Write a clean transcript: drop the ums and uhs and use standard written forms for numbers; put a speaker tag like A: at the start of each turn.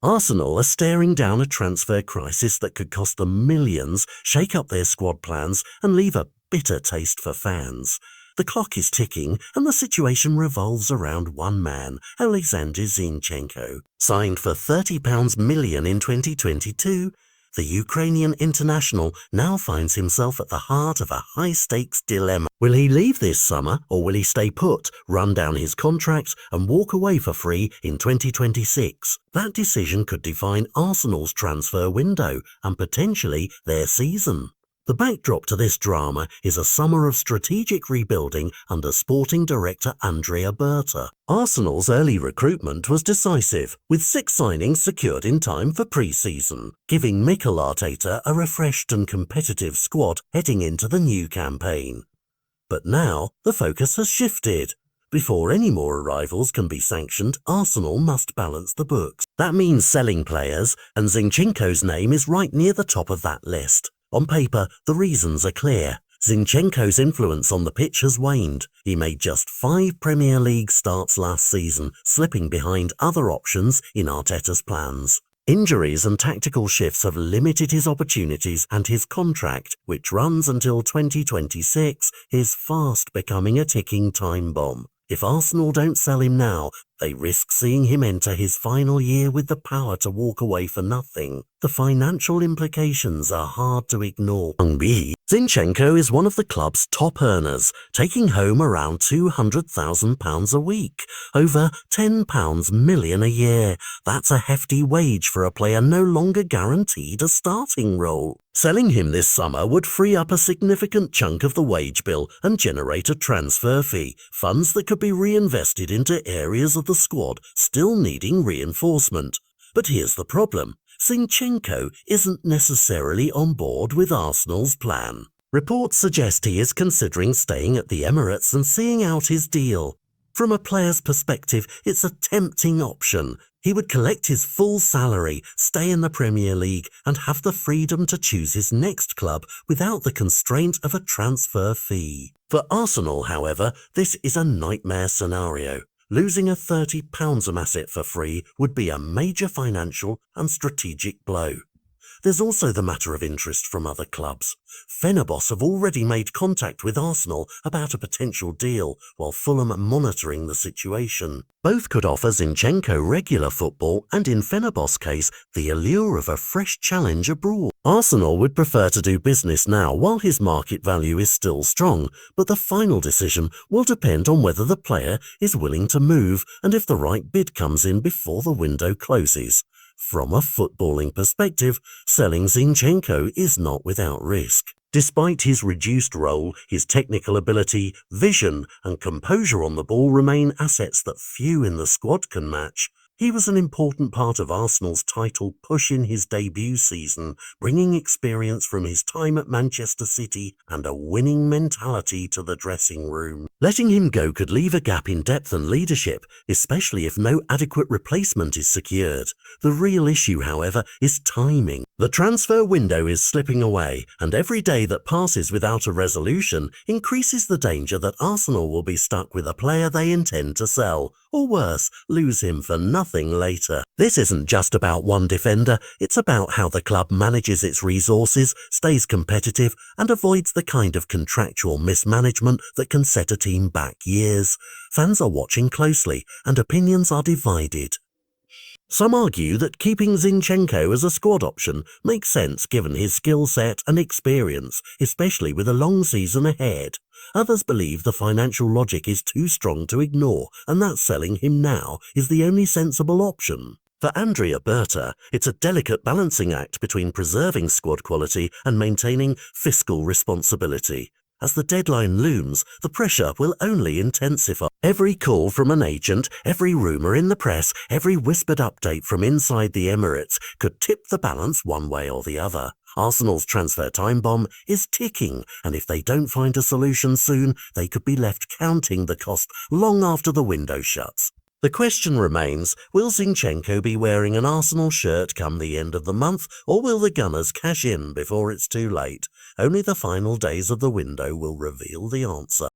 A: Arsenal are staring down a transfer crisis that could cost them millions, shake up their squad plans, and leave a bitter taste for fans. The clock is ticking, and the situation revolves around one man, Alexander Zinchenko. Signed for £30 million in 2022, the Ukrainian international now finds himself at the heart of a high-stakes dilemma. Will he leave this summer, or will he stay put, run down his contract, and walk away for free in 2026? That decision could define Arsenal's transfer window and potentially their season. The backdrop to this drama is a summer of strategic rebuilding under sporting director Berta. Arsenal's early recruitment was decisive, with 6 signings secured in time for pre-season, giving Mikel Arteta a refreshed and competitive squad heading into the new campaign. But now the focus has shifted. Before any more arrivals can be sanctioned, Arsenal must balance the books. That means selling players, and Zinchenko's name is right near the top of that list. On paper, the reasons are clear. Zinchenko's influence on the pitch has waned. He made just 5 Premier League starts last season, slipping behind other options in Arteta's plans. Injuries and tactical shifts have limited his opportunities, and his contract, which runs until 2026, is fast becoming a ticking time bomb. If Arsenal don't sell him now, they risk seeing him enter his final year with the power to walk away for nothing. The financial implications are hard to ignore. Zinchenko is one of the club's top earners, taking home around £200,000 a week, over £10 million a year. That's a hefty wage for a player no longer guaranteed a starting role. Selling him this summer would free up a significant chunk of the wage bill and generate a transfer fee, funds that could be reinvested into areas of the squad still needing reinforcement. But here's the problem. Zinchenko isn't necessarily on board with Arsenal's plan. Reports suggest he is considering staying at the Emirates and seeing out his deal. From a player's perspective, it's a tempting option. He would collect his full salary, stay in the Premier League, and have the freedom to choose his next club without the constraint of a transfer fee. For Arsenal, however, this is a nightmare scenario. Losing a £30 asset for free would be a major financial and strategic blow. There's also the matter of interest from other clubs. Fenerbahce have already made contact with Arsenal about a potential deal, while Fulham are monitoring the situation. Both could offer Zinchenko regular football and, in Fenerbahce's case, the allure of a fresh challenge abroad. Arsenal would prefer to do business now while his market value is still strong, but the final decision will depend on whether the player is willing to move and if the right bid comes in before the window closes. From a footballing perspective, selling Zinchenko is not without risk. Despite his reduced role, his technical ability, vision, and composure on the ball remain assets that few in the squad can match. He was an important part of Arsenal's title push in his debut season, bringing experience from his time at Manchester City and a winning mentality to the dressing room. Letting him go could leave a gap in depth and leadership, especially if no adequate replacement is secured. The real issue, however, is timing. The transfer window is slipping away, and every day that passes without a resolution increases the danger that Arsenal will be stuck with a player they intend to sell, or worse, lose him for nothing later. This isn't just about one defender, it's about how the club manages its resources, stays competitive, and avoids the kind of contractual mismanagement that can set a team back years. Fans are watching closely, and opinions are divided. Some argue that keeping Zinchenko as a squad option makes sense given his skill set and experience, especially with a long season ahead. Others believe the financial logic is too strong to ignore, and that selling him now is the only sensible option. For Berta, it's a delicate balancing act between preserving squad quality and maintaining fiscal responsibility. As the deadline looms, the pressure will only intensify. Every call from an agent, every rumour in the press, every whispered update from inside the Emirates could tip the balance one way or the other. Arsenal's transfer time bomb is ticking, and if they don't find a solution soon, they could be left counting the cost long after the window shuts. The question remains, will Zinchenko be wearing an Arsenal shirt come the end of the month, or will the Gunners cash in before it's too late? Only the final days of the window will reveal the answer.